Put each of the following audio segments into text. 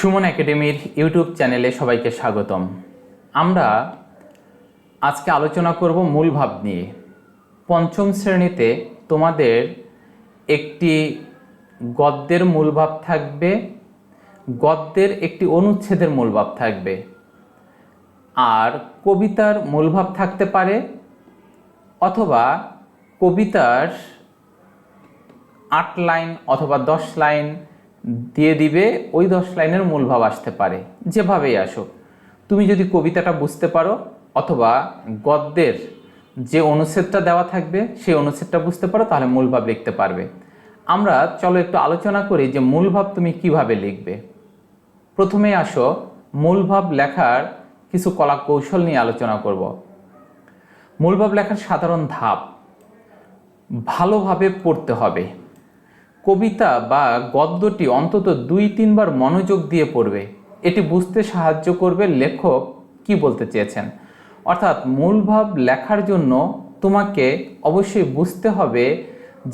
সুমন একাডেমির ইউটিউব চ্যানেলে সবাইকে স্বাগতম। আমরা আজকে আলোচনা করব মূলভাব নিয়ে। পঞ্চম শ্রেণীতে তোমাদের একটি গদ্যের মূলভাব থাকবে, গদ্যের একটি অনুচ্ছেদের মূলভাব থাকবে, আর কবিতার মূলভাব থাকতে পারে, অথবা কবিতার 8 লাইন অথবা 10 লাইন দিয়ে দিবে, ওই 10 লাইনের মূলভাব আসতে পারে। যেভাবেই আসুক, তুমি যদি কবিতাটা বুঝতে পারো অথবা গদ্যের যে অনুচ্ছেদটা দেওয়া থাকবে সেই অনুচ্ছেদটা বুঝতে পারো, তাহলে মূলভাব লিখতে পারবে। আমরা চলো একটু আলোচনা করি যে মূলভাব তুমি কিভাবে লিখবে। প্রথমে আসো মূলভাব লেখার কিছু কলা কৌশল নিয়ে আলোচনা করব। মূলভাব লেখার সাধারণ ধাপ: ভালোভাবে পড়তে হবে। কবিতা বা গদ্যটি অন্তত 2-3 বার মনোযোগ দিয়ে পড়বে। এটি বুঝতে সাহায্য করবে লেখক কি বলতে চেয়েছেন। অর্থাৎ মূলভাব লেখার জন্য তোমাকে অবশ্যই বুঝতে হবে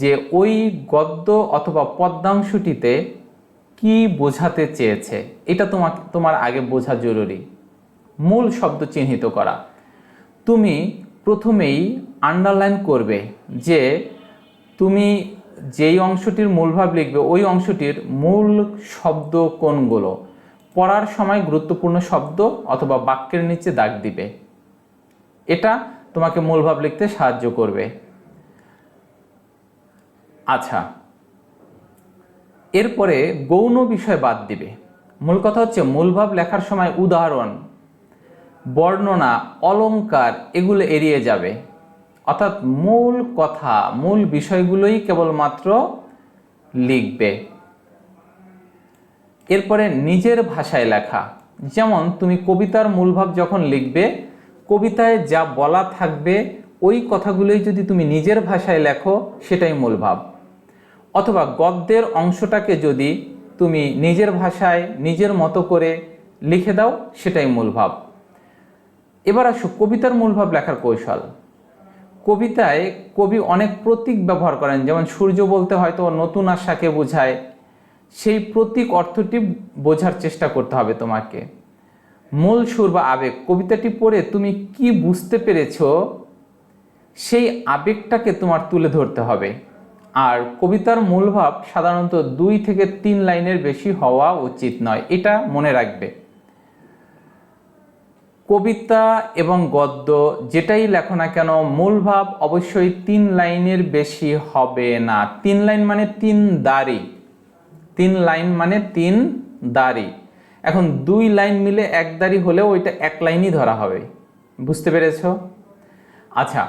যে ওই গদ্য অথবা পদ্যাংশটিতে কি বোঝাতে চেয়েছে। এটা তোমার আগে বোঝা জরুরি। মূল শব্দ চিহ্নিত করা: তুমি প্রথমেই আন্ডারলাইন করবে যে তুমি যেই অংশটির মূলভাব লিখবে ওই অংশটির মূল শব্দ কোনগুলো। পড়ার সময় গুরুত্বপূর্ণ শব্দ অথবা বাক্যের নিচে দাগ দিবে। এটা তোমাকে মূলভাব লিখতে সাহায্য করবে। আচ্ছা, এরপরে গৌণ বিষয় বাদ দিবে। মূল কথা হচ্ছে মূলভাব লেখার সময় উদাহরণ, বর্ণনা, অলংকার এগুলো এড়িয়ে যাবে। অর্থাৎ মূল কথা, মূল বিষয়গুলোই কেবলমাত্র লিখবে। এরপরে নিজের ভাষায় লেখা। যেমন তুমি কবিতার মূলভাব যখন লিখবে, কবিতায় যা বলা থাকবে ওই কথাগুলোই যদি তুমি নিজের ভাষায় লেখো সেটাই মূলভাব। অথবা গদ্যের অংশটাকে যদি তুমি নিজের ভাষায় নিজের মতো করে লিখে দাও সেটাই মূলভাব। এবার আসো কবিতার মূলভাব লেখার কৌশল। কবিতায় কবি অনেক প্রতীক ব্যবহার করেন, যেমন সূর্য বলতে হয়তো নতুন আশাকে বোঝায়। সেই প্রতীক অর্থটি বোঝার চেষ্টা করতে হবে তোমাকে। মূল সুর বা আবেগ: কবিতাটি পড়ে তুমি কি বুঝতে পেরেছো সেই আবেগটাকে তোমার তুলে ধরতে হবে। আর কবিতার মূলভাব সাধারণত 2 থেকে 3 লাইনের বেশি হওয়া উচিত নয়, এটা মনে রাখবে। কবিতা এবং গদ্য যেটাই লেখো না কেন মূলভাব অবশ্যই 3 লাইনের বেশি হবে না। 3 লাইন মানে 3 দাড়ি, 3 লাইন মানে 3 দাড়ি। এখন 2 লাইন মিলে 1 দাড়ি হলেও ওইটা 1 লাইনই ধরা হবে। বুঝতে পেরেছো? আচ্ছা,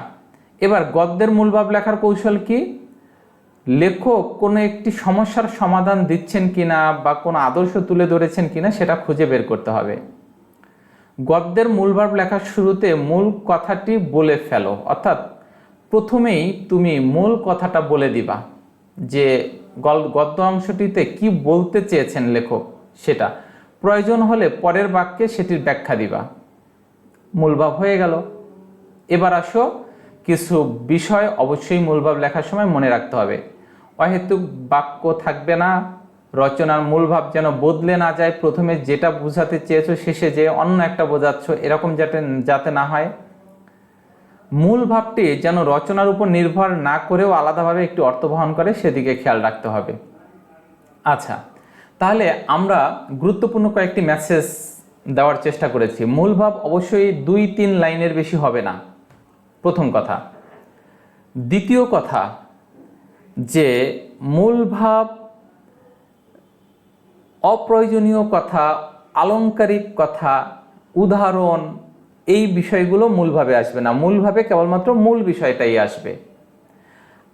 এবার গদ্যের মূলভাব লেখার কৌশল কি? লেখক কোনো একটি সমস্যার সমাধান দিচ্ছেন কিনা বা কোনো আদর্শ তুলে ধরেছেন কিনা সেটা খুঁজে বের করতে হবে। গদ্যের মূলভাব লেখার শুরুতে মূল কথাটি বলে ফেলো। অর্থাৎ প্রথমেই তুমি মূল কথাটা বলে দিবা যে গদ্য অংশটিতে কি বলতে চেয়েছেন লেখক সেটা। প্রয়োজন হলে পরের বাক্যে সেটির ব্যাখ্যা দিবা। মূলভাব হয়ে গেল। এবার আসো কিছু বিষয় অবশ্যই মূলভাব লেখার সময় মনে রাখতে হবে। অহেতুক বাক্য থাকবে না। রচনার মূলভাব যেন বদলে না যায়, প্রথমে যেটা বোঝাতে চেয়েছো শেষে যে অন্য একটা বোঝাচ্ছ, এরকম যাতে না হয়। মূলভাবটি যেন রচনার উপর নির্ভর না করেও আলাদাভাবে একটি অর্থ বহন করে, সেদিকে খেয়াল রাখতে হবে। আচ্ছা, তাহলে আমরা গুরুত্বপূর্ণ কয়েকটি মেসেজ দেওয়ার চেষ্টা করেছি। মূলভাব অবশ্যই 2-3 লাইনের বেশি হবে না, প্রথম কথা। দ্বিতীয় কথা যে মূলভাব অপ্রয়োজনীয় কথা, আলংকারিক কথা, উদাহরণ এই বিষয়গুলো মূলভাবে আসবে না। মূলভাবে কেবলমাত্র মূল বিষয়টাই আসবে।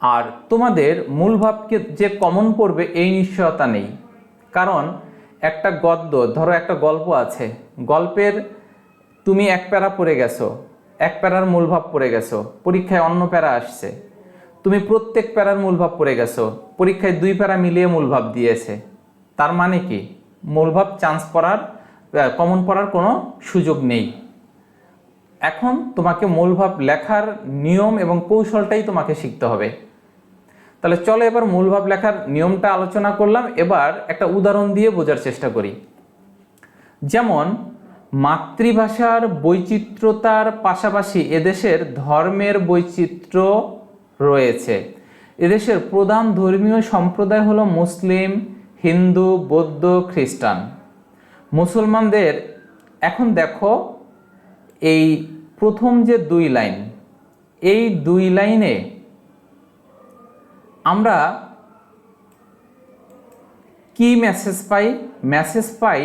আর তোমাদের মূলভাবকে যে কমন পড়বে এই নিশ্চয়তা নেই। কারণ একটা গদ্য, ধরো একটা গল্প আছে, গল্পের তুমি 1 প্যারা পড়ে গেছো, 1 প্যারার মূলভাব পড়ে গেছো, পরীক্ষায় অন্য প্যারা আসছে, তুমি প্রত্যেক প্যারার মূলভাব পড়ে গেছো, পরীক্ষায় 2 প্যারা মিলিয়ে মূলভাব দিয়েছে। তার মানে কি মূলভাব কমন পড়ার কোনো সুযোগ নেই। এখন তোমাকে মূলভাব লেখার নিয়ম এবং কৌশলটাই তোমাকে শিখতে হবে। তাহলে চলো এবার মূলভাব লেখার নিয়মটা আলোচনা করলাম, এবার একটা উদাহরণ দিয়ে বোঝার চেষ্টা করি। যেমন মাতৃভাষার বৈচিত্র্যতার পাশাপাশি এদেশের ধর্মের বৈচিত্র্য রয়েছে। এদেশের প্রধান ধর্মীয় সম্প্রদায় হলো মুসলিম, হিন্দু, বৌদ্ধ, খ্রিস্টান। মুসলমানদের, এখন দেখো এই প্রথম যে 2 লাইন, এই 2 লাইনে আমরা কি মেসেজ পাই? মেসেজ পাই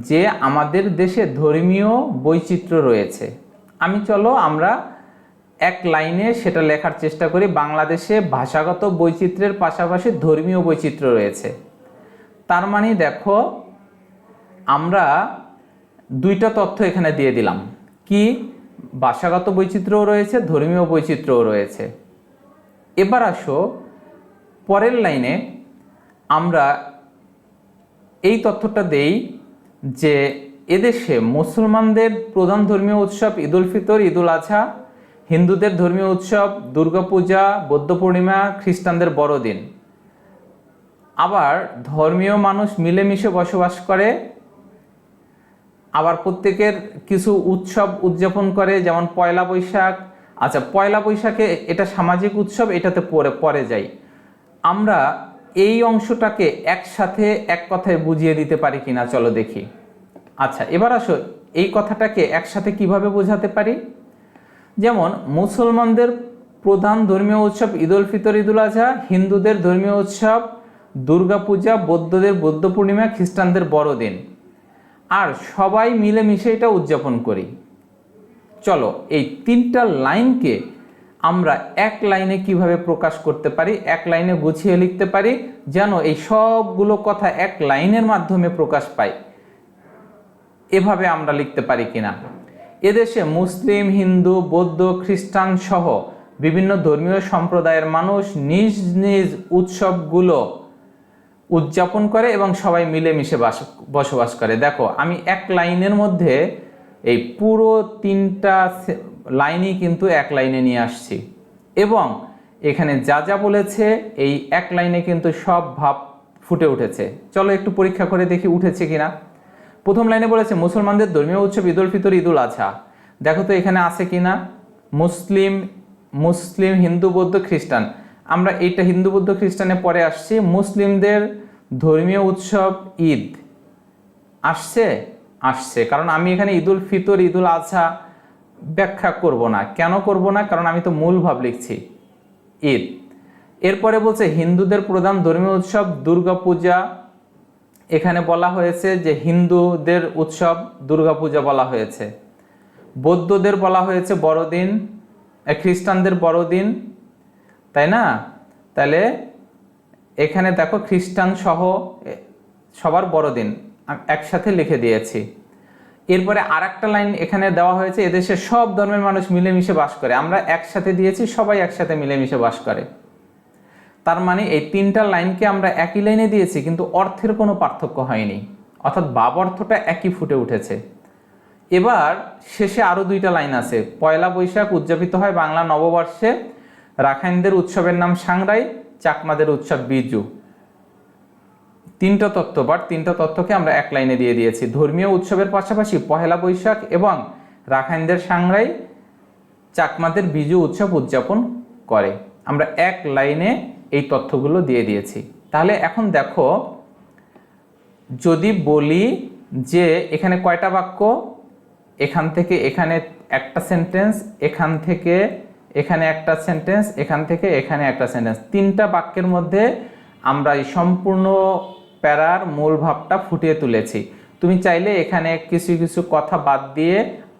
যে আমাদের দেশে ধর্মীয় বৈচিত্র্য রয়েছে। চলো আমরা এক লাইনে সেটা লেখার চেষ্টা করি। বাংলাদেশে ভাষাগত বৈচিত্র্যের পাশাপাশি ধর্মীয় বৈচিত্র্য রয়েছে। তার মানে দেখো আমরা 2টা তথ্য এখানে দিয়ে দিলাম, কি ভাষাগত বৈচিত্র্যও রয়েছে, ধর্মীয় বৈচিত্র্যও রয়েছে। এবার আসো পরের লাইনে আমরা এই তথ্যটা দেই যে এদেশে মুসলমানদের প্রধান ধর্মীয় উৎসব ঈদ উল ফিতর, ঈদ উল আজহা, হিন্দুদের ধর্মীয় উৎসব দুর্গাপূজা, বৌদ্ধ পূর্ণিমা, খ্রিস্টানদের বড়দিন। আবার ধর্মীয় মানুষ মিলেমিশে বসবাস করে, আবার প্রত্যেকের কিছু উৎসব উদযাপন করে, যেমন পয়লা বৈশাখ। আচ্ছা, পয়লা বৈশাখে এটা সামাজিক উৎসব, এটাতে পরে যাই। আমরা এই অংশটাকে একসাথে এক কথায় বুঝিয়ে দিতে পারি কিনা চলো দেখি। আচ্ছা, এবার আসো এই কথাটাকে একসাথে কিভাবে বোঝাতে পারি। যেমন মুসলমানদের প্রধান ধর্মীয় উৎসব ঈদ উল ফিতর, ঈদ উল আজহা, হিন্দুদের ধর্মীয় উৎসব দুর্গাপূজা, বৌদ্ধদের বৌদ্ধ পূর্ণিমা, খ্রিস্টানদের বড়দিন, আর সবাই মিলেমিশে এটা উদযাপন করি। চলো এই 3টা লাইনকে আমরা এক লাইনে কিভাবে প্রকাশ করতে পারি, এক লাইনে গুছিয়ে লিখতে পারি, যেন এই সবগুলো কথা এক লাইনের মাধ্যমে প্রকাশ পায়, এভাবে আমরা লিখতে পারি কিনা। এদেশে মুসলিম, হিন্দু, বৌদ্ধ, খ্রিস্টান সহ বিভিন্ন ধর্মীয় সম্প্রদায়ের মানুষ নিজ নিজ উৎসবগুলো উদযাপন করে এবং সবাই মিলেমিশে বসবাস করে। দেখো আমি এক লাইনের মধ্যে এই পুরো 3টা লাইনই কিন্তু এক লাইনে নিয়ে আসছি, এবং এখানে যা যা বলেছে এই এক লাইনে কিন্তু সব ভাব ফুটে উঠেছে। চলো একটু পরীক্ষা করে দেখি উঠেছে কিনা। প্রথম লাইনে বলেছে মুসলমানদের ধর্মীয় উৎসব ঈদ উল ফিতর, ঈদ উল আজহা। দেখো তো এখানে আছে কিনা, মুসলিম, হিন্দু, বৌদ্ধ, খ্রিস্টান। আমরা এইটা হিন্দু, বৌদ্ধ, খ্রিস্টানে পরে আসছি। মুসলিমদের ধর্মীয় উৎসব ঈদ আসছে, কারণ আমি এখানে ঈদ উল ফিতর, ঈদ উল আজহা ব্যাখ্যা করব না। কেন করব না? কারণ আমি তো মূল ভাব লিখছি, ঈদ। এরপরে বলছে হিন্দুদের প্রধান ধর্মীয় উৎসব দুর্গাপূজা। এখানে বলা হয়েছে যে হিন্দুদের উৎসব দুর্গাপূজা বলা হয়েছে। বৌদ্ধদের বলা হয়েছে বড়দিন, খ্রিস্টানদের বড়দিন, তাই না? তাহলে এখানে দেখো খ্রিস্টান সহ সবার বড়দিন একসাথে লিখে দিয়েছি। এরপরে আরেকটা লাইন এখানে দেওয়া হয়েছে এদেশে সব ধর্মের মানুষ মিলেমিশে বাস করে। আমরা একসাথে দিয়েছি, সবাই একসাথে মিলেমিশে বাস করে। তার মানে এই 3টা লাইনকে আমরা একই লাইনে দিয়েছি, কিন্তু অর্থের কোনো পার্থক্য হয়নি, অর্থাৎ ভাব অর্থটা একই ফুটে উঠেছে। এবার শেষে আরো 2টা লাইন আছে। পয়লা বৈশাখ উদযাপিত হয় বাংলা নববর্ষে, রাখাইনদের উৎসবের নাম সাংরাই, চাকমাদের উৎসব বিজু। 3টা তথ্য, বাট 3টা তথ্যকে আমরা এক লাইনে দিয়ে দিয়েছি। ধর্মীয় উৎসবের পাশাপাশি পহেলা বৈশাখ এবং রাখাইনদের সাংরাই, চাকমাদের বিজু উৎসব উদযাপন করে। আমরা এক লাইনে এই তথ্যগুলো দিয়ে দিয়েছি। তাহলে এখন দেখো, যদি বলি যে এখানে কয়টা বাক্য, এখান থেকে এখানে একটা সেন্টেন্স, এখান থেকে এখানে একটা সেন্টেন্স, এখান থেকে এখানে একটা সেন্টেন্স, 3টা বাক্যের মধ্যে আমরা এই সম্পূর্ণ প্যারার মূল ভাবটা ফুটিয়ে তুলেছি। তুমি চাইলে এখানে কিছু কিছু কথা বাদ দিয়ে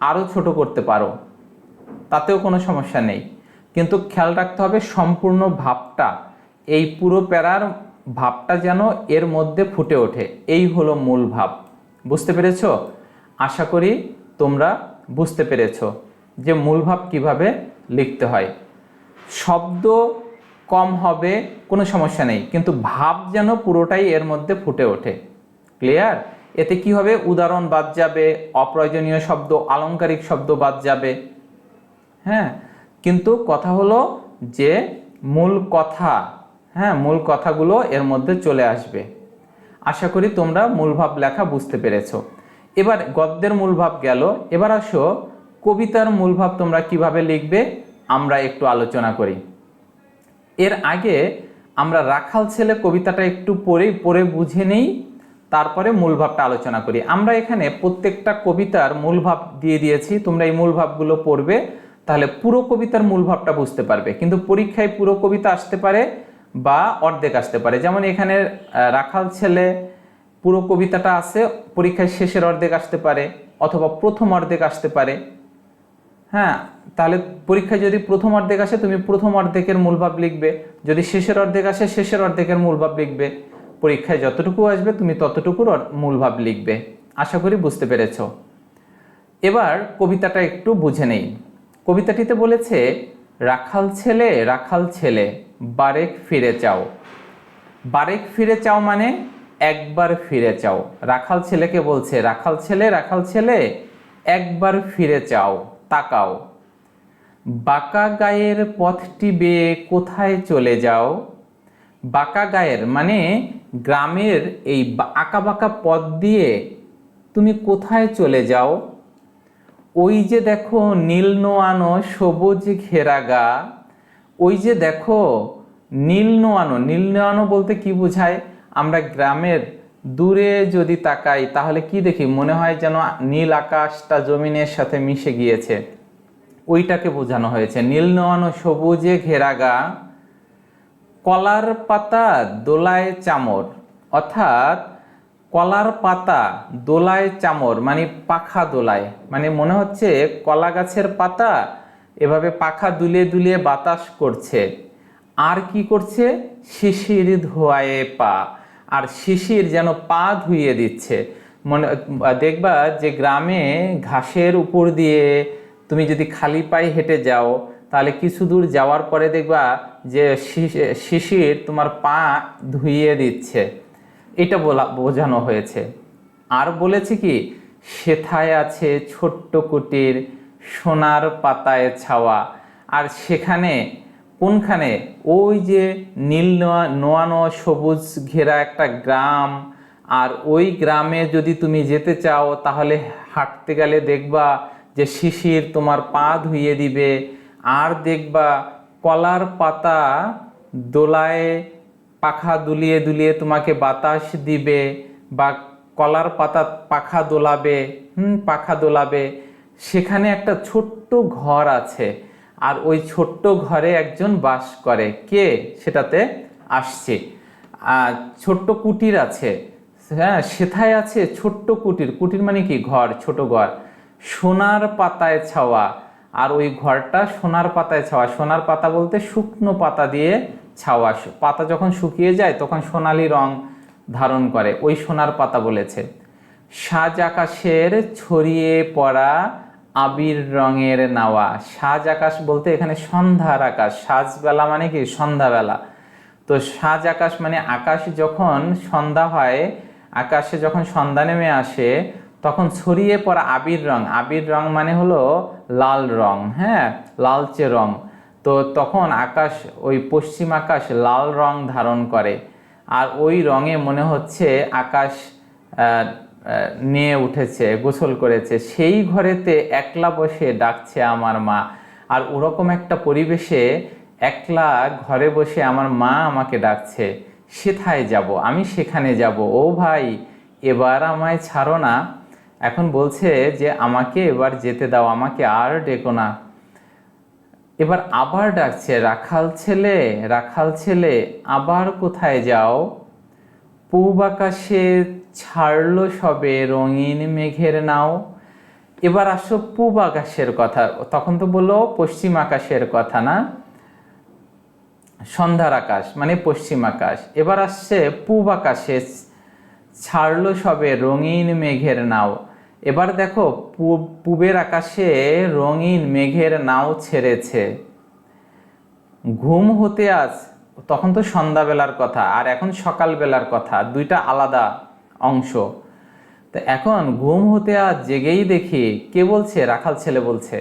আরো ছোট করতে পারো, তাতেও কোনো সমস্যা নেই, কিন্তু খেয়াল রাখতে হবে সম্পূর্ণ ভাবটা, এই পুরো প্যারার ভাবটা যেন এর মধ্যে ফুটে ওঠে। এই হলো মূল ভাব। বুঝতে পেরেছো? আশা করি তোমরা বুঝতে পেরেছো যে মূল ভাব কিভাবে লিখতে হয়। শব্দ কম হবে কোনো সমস্যা নেই, কিন্তু ভাব যেন পুরোটাই এর মধ্যে ফুটে ওঠে। ক্লিয়ার? এতে কি হবে, উদাহরণ বাদ যাবে, অপ্রয়োজনীয় শব্দ, আলংকারিক শব্দ বাদ যাবে। হ্যাঁ, কিন্তু কথা হলো যে মূল কথা, মূল কথাগুলো এর মধ্যে চলে আসবে। আশা করি তোমরা মূল ভাব লেখা বুঝতে পেরেছো। এবার গদ্যের মূলভাব গেল, এবার আসো কবিতার মূলভাব তোমরা কিভাবে লিখবে আমরা একটু আলোচনা করি। এর আগে আমরা রাখাল ছেলে কবিতাটা একটু পড়ে বুঝে নেই, তারপরে মূলভাবটা আলোচনা করি। আমরা এখানে প্রত্যেকটা কবিতার মূলভাব দিয়ে দিয়েছি, তোমরা এই মূলভাবগুলো পড়বে, তাহলে পুরো কবিতার মূলভাবটা বুঝতে পারবে। কিন্তু পরীক্ষায় পুরো কবিতা আসতে পারে বা অর্ধেক আসতে পারে। যেমন এখানে রাখাল ছেলে পুরো কবিতাটা আছে, পরীক্ষায় শেষের অর্ধেক আসতে পারে অথবা প্রথম অর্ধেক আসতে পারে। হ্যাঁ, তাহলে পরীক্ষায় যদি প্রথম অর্ধেক আসে তুমি প্রথম অর্ধেকের মূলভাব লিখবে, যদি শেষের অর্ধেক আসে শেষের অর্ধেকের মূলভাব লিখবে। পরীক্ষায় যতটুকু আসবে তুমি ততটুকুর মূলভাব লিখবে। আশা করি বুঝতে পেরেছ। এবার কবিতাটা একটু বুঝে নেই। কবিতাটিতে বলেছে, রাখাল ছেলে বারেক ফিরে চাও। বারেক ফিরে চাও মানে একবার ফিরে চাও। রাখাল ছেলেকে বলছে, রাখাল ছেলে একবার ফিরে চাও, তাকাও। বাঁকা গায়ের পথটি বেয়ে কোথায় চলে যাও। বাঁকা গায়ের মানে গ্রামের এই আঁকা বাঁকা পথ দিয়ে তুমি কোথায় চলে যাও। ওই যে দেখো নীল নোয়ানো সবুজ ঘেরা গা। ওই যে দেখো নীল নোয়ানো বলতে কি বোঝায়? আমরা গ্রামের দূরে যদি তাকাই তাহলে কি দেখি? মনে হয় যেন নীল আকাশটা জমিনের সাথে মিশে গিয়েছে, ওইটাকে বোঝানো হয়েছে। নীল নোয়ানো সবুজে ঘেরা গা, কলার পাতা দোলায় চামর। অর্থাৎ কলার পাতা দোলায় চামর মানে পাখা দোলায়, মানে মনে হচ্ছে কলা গাছের পাতা এভাবে পাখা দুলিয়ে দুলিয়ে বাতাস করছে। আর কি করছে? শিশির ধোয়ায়ে পা। আর শিশির যেন পা ধুইয়ে দিচ্ছে। মনে দেখবা যে গ্রামে ঘাসের উপর দিয়ে তুমি যদি খালি পায়ে হেঁটে যাও তাহলে কিছু দূর যাওয়ার পরে দেখবা যে শিশির তোমার পা ধুইয়ে দিচ্ছে, এটা বোঝানো হয়েছে। আর বলেছে কি, সেথায় আছে ছোট্ট কুটির সোনার পাতায় ছাওয়া। আর সেখানে কোনখানে? ওই যে নীল নোয়ানো সবুজ ঘেরা একটা গ্রাম, আর ওই গ্রামে যদি তুমি যেতে চাও তাহলে হাঁটতে গেলে দেখবা যে শিশির তোমার পা ধুইয়ে দিবে। আর দেখবা কলার পাতা দোলায় পাখা দুলিয়ে দুলিয়ে তোমাকে বাতাস দিবে, বা কলার পাতা পাখা দোলাবে। সেখানে একটা ছোট্ট ঘর আছে, আর ওই ছোট্ট ঘরে একজন বাস করে। কে? সেটাতে আসছে। ছোট্ট কুটির আছে, হ্যাঁ, সেথায় আছে ছোট্ট কুটির। কুটির মানে কি? ঘর, ছোট ঘর। সোনার পাতায় ছাওয়া, আর ওই ঘরটা সোনার পাতায় ছাওয়া। সোনার পাতা বলতে শুকনো পাতা দিয়ে ছাওয়া। পাতা যখন শুকিয়ে যায় তখন সোনালি রং ধারণ করে, ওই সোনার পাতা বলেছে। সাজ আকাশের ছড়িয়ে পড়া আবির রঙের নাওয়া। সাজ আকাশ বলতে এখানে সন্ধ্যার আকাশ। সাজবেলা মানে কি? সন্ধ্যাবেলা। তো সাজ আকাশ মানে আকাশ যখন সন্ধ্যা হয়, আকাশে যখন সন্ধ্যা নেমে আসে তখন ছড়িয়ে পড়া আবির রং। আবির রং মানে হলো লাল রং, হ্যাঁ, লালচে রং। তো তখন আকাশ, ওই পশ্চিম আকাশ লাল রং ধারণ করে, আর ওই রঙে মনে হচ্ছে আকাশ নিয়ে উঠেছে, গোসল করেছে। সেই ঘরেতে একলা বসে ডাকছে আমার মা। আর ওরকম একটা পরিবেশে একলা ঘরে বসে আমার মা আমাকে ডাকছে। সেথায় যাব, আমি সেখানে যাব। ও ভাই, এবার আমায় ছাড়ো না। এখন বলছে যে আমাকে এবার যেতে দাও, আমাকে আর ডেকো না। এবার আবার ডাকছে, রাখাল ছেলে আবার কোথায় যাও। পূব আকাশে ছাড়লো সবে রঙিন মেঘের নাও। এবার আসো পূব আকাশের কথা। তখন তো বললো পশ্চিম আকাশের কথা, না? সন্ধ্যার আকাশ মানে পশ্চিম আকাশ। এবার আসছে পূব আকাশে ছাড়লো সবে রঙিন মেঘের নাও। এবার দেখো পূবের আকাশে রঙিন মেঘের নাও ছেড়েছে। ঘুম হতে আজ, তখন তো সন্ধ্যাবেলার কথা আর এখন সকালবেলার কথা, দুইটা আলাদা অংশ। তো এখন ঘুম হতে আজ জেগেই দেখি, কে বলছে? রাখাল ছেলে বলছে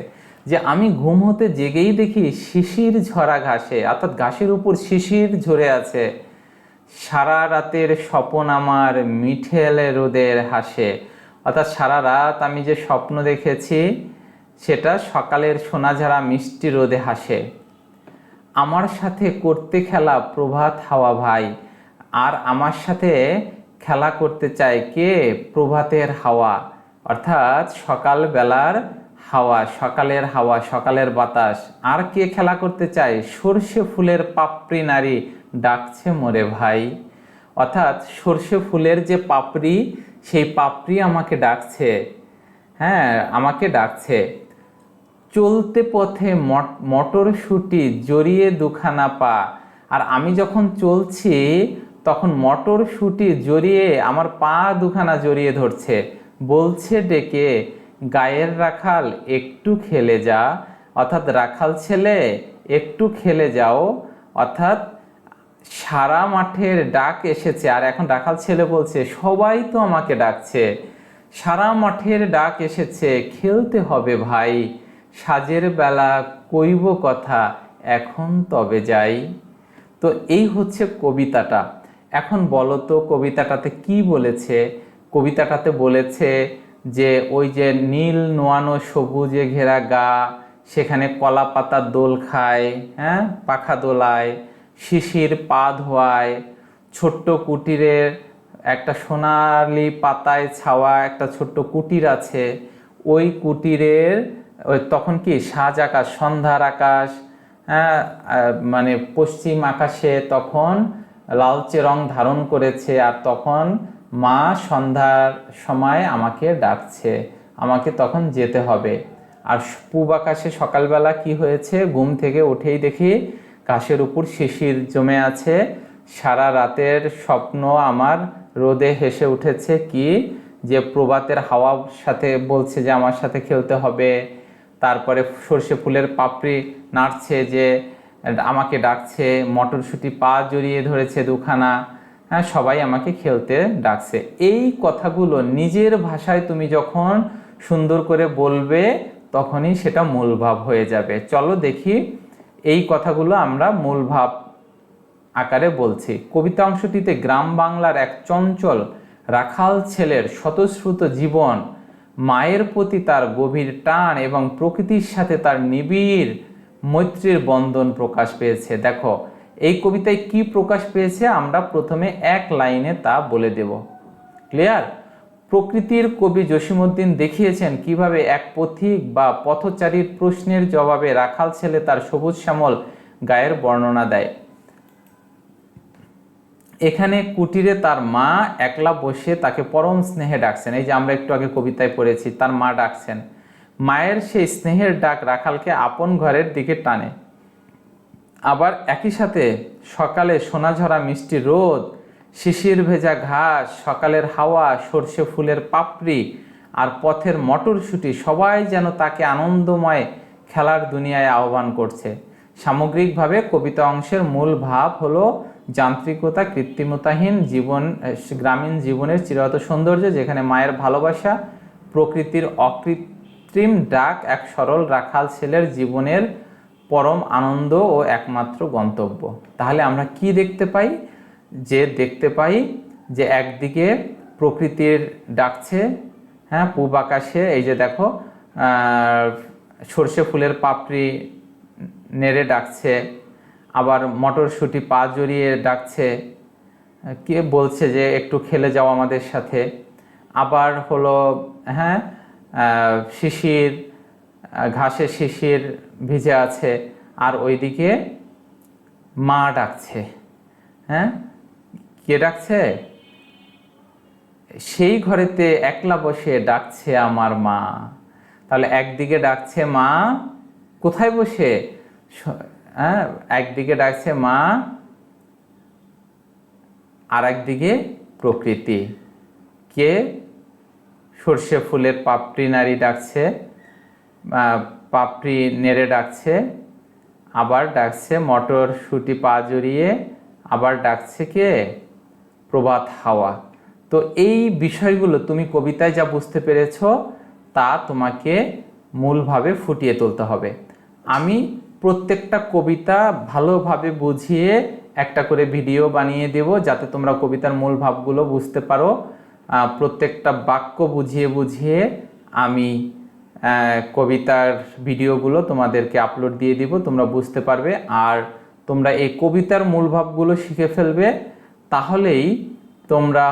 যে আমি ঘুম হতে জেগেই দেখি শিশির ঝরা ঘাসে, অর্থাৎ ঘাসের উপর শিশির ঝরে আছে। সারা রাতের স্বপন আমার মিঠেল রোদের হাসে। অর্থাৎ সারা রাত আমি যে স্বপ্ন দেখেছি সেটা সকালের সোনাঝাড়া মিষ্টি রোদে হাসে। আমার সাথে করতে খেলা প্রভাত হাওয়া ভাই, আর আমার সাথে খেলা করতে চায় কে? প্রভাতের হাওয়া, অর্থাৎ সকালবেলার হাওয়া, সকালের হাওয়া, সকালের বাতাস। আর কে খেলা করতে চায়? সর্ষে ফুলের পাপড়ি নারী ডাকছে মোরে ভাই। অর্থাৎ সর্ষে ফুলের যে পাপড়ি, সেই পাপড়ি আমাকে ডাকছে, হ্যাঁ আমাকে ডাকছে। চলতে পথে মটরশুঁটি জড়িয়ে দুখানা পা, আর আমি যখন চলছি তখন মটরশুঁটি জড়িয়ে আমার পা দুখানা জড়িয়ে ধরছে, বলছে ডেকে গায়ের রাখাল একটু খেলে যা। অর্থাৎ রাখাল ছেলে একটু খেলে যাও, অর্থাৎ সারা মাঠের ডাক এসেছে। আর এখন রাখাল ছেলে বলছে সবাই তো আমাকে ডাকছে, সারা মাঠের ডাক এসেছে, খেলতে হবে ভাই, সাজের বেলা কইব কথা, এখন তবে যাই। তো এই হচ্ছে কবিতাটা। এখন বলো তো কবিতাটাতে কি বলেছে? কবিতাটাতে বলেছে যে ওই যে নীল নোয়ানো সবুজে ঘেরা গা, সেখানে কলা পাতার দোল খায়, হ্যাঁ পাখা দোলায়, শিশির পা ধোয়ায়, ছোট্ট কুটিরের একটা সোনালি পাতায় ছাওয়া একটা ছোট্ট কুটির আছে, ওই কুটিরের ওই তখন কি সাজ আকাশ, সন্ধ্যার আকাশ, হ্যাঁ মানে পশ্চিম আকাশে তখন লালচে রং ধারণ করেছে, আর তখন মা সন্ধ্যার সময় আমাকে ডাকছে, আমাকে তখন যেতে হবে। আর পূব আকাশে সকালবেলা কি হয়েছে? ঘুম থেকে উঠেই দেখি ঘাসের উপর শিশির জমে আছে, সারা রাতের স্বপ্ন আমার রোদে হেসে উঠেছে। কি যে প্রভাতের হাওয়ার সাথে বলছে যে আমার সাথে খেলতে হবে, তারপরে সর্ষে ফুলের পাপড়ি নাড়ছে যে আমাকে ডাকছে, মটরশুঁটি পা জড়িয়ে ধরেছে দুখানা, হ্যাঁ সবাই আমাকে খেলতে ডাকছে। এই কথাগুলো নিজের ভাষায় তুমি যখন সুন্দর করে বলবে তখনই সেটা মূল ভাব হয়ে যাবে। চলো দেখি এই কথাগুলো আমরা মূল ভাব আকারে বলছি। কবিতা অংশটিতে গ্রাম বাংলার এক চঞ্চল রাখাল ছেলের স্বতঃস্ফূর্ত জীবন, মায়ের প্রতি তার গভীর টান এবং প্রকৃতির সাথে তার নিবিড় মৈত্রীর বন্ধন প্রকাশ পেয়েছে। দেখো এই কবিতায় কি প্রকাশ পেয়েছে আমরা প্রথমে এক লাইনে তা বলে দেব। ক্লিয়ার? প্রকৃতির কবি জসীমউদ্দিন দেখিয়েছেন কিভাবে এক পথিক বা পথচারীর প্রশ্নের জবাবে রাখাল ছেলে তার সবুজ শ্যামল গায়ের বর্ণনা দেয়। এখানে কুটিরে তার মা একলা বসে তাকে পরম স্নেহে ডাকছেন। এই যে আমরা একটু আগে কবিতায় পড়েছি, তার মা ডাকছেন। মায়ের সেই স্নেহের ডাক রাখালকে আপন ঘরের দিকে টানে। আবার একই সাথে সকালে সোনাঝরা মিষ্টি রোদ, শিশির ভেজা ঘাস, সকালের হাওয়া, সর্ষে ফুলের পাপড়ি আর পথের মটরশুঁটি সবাই যেন তাকে আনন্দময় খেলার দুনিয়ায় আহ্বান করছে। সামগ্রিকভাবে কবিতা অংশের মূল ভাব হলো যান্ত্রিকতা, কৃত্রিমতাহীন জীবন, গ্রামীণ জীবনের চিরত সৌন্দর্য, যেখানে মায়ের ভালোবাসা, প্রকৃতির অকৃত্রিম ডাক এক সরল রাখাল ছেলের জীবনের পরম আনন্দ ও একমাত্র গন্তব্য। তাহলে আমরা কি দেখতে পাই? যে দেখতে পাই যে একদিকে প্রকৃতির ডাকছে, হ্যাঁ পূব আকাশে এই যে দেখো সর্ষে ফুলের পাপড়ি নেড়ে ডাকছে, আবার মটরশুঁটি পা জড়িয়ে ডাকছে, কে বলছে যে একটু খেলে যাও আমাদের সাথে। আবার হলো হ্যাঁ শিশির, ঘাসে শিশির ভিজে আছে, আর ওইদিকে মা ডাকছে। হ্যাঁ কে ডাকছে? সেই ঘরেতে একলা বসে ডাকছে আমার মা। তাহলে একদিকে ডাকছে মা, কোথায় বসে? হ্যাঁ একদিকে ডাকছে মা, আর একদিকে প্রকৃতি। কে? সর্ষে ফুলের পাপড়ি নারী ডাকছে, পাপড়ি নেড়ে ডাকছে, আবার ডাকছে মটরশুঁটি পা জড়িয়ে, আবার ডাকছে কে? প্রভাত হাওয়া। তো এই বিষয়গুলো তুমি কবিতায় যা বুঝতে পেরেছ তা তোমাকে মূলভাবে ফুটিয়ে তুলতে হবে। আমি প্রত্যেকটা কবিতা ভালোভাবে বুঝিয়ে একটা করে ভিডিও বানিয়ে দেব, যাতে তোমরা কবিতার মূল ভাবগুলো বুঝতে পারো। প্রত্যেকটা বাক্য বুঝিয়ে বুঝিয়ে আমি কবিতার ভিডিওগুলো তোমাদেরকে আপলোড দিয়ে দিব, তোমরা বুঝতে পারবে। আর তোমরা এই কবিতার মূল ভাবগুলো শিখে ফেলবে, তাহলেই তোমরা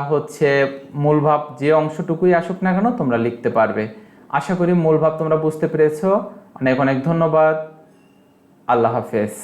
মূল ভাব যে অংশটুকুই আসুক না কেন তোমরা লিখতে পারবে। আশা করি মূল ভাব তোমরা বুঝতে পেরেছো। অনেক অনেক ধন্যবাদ। আল্লাহ হাফেজ।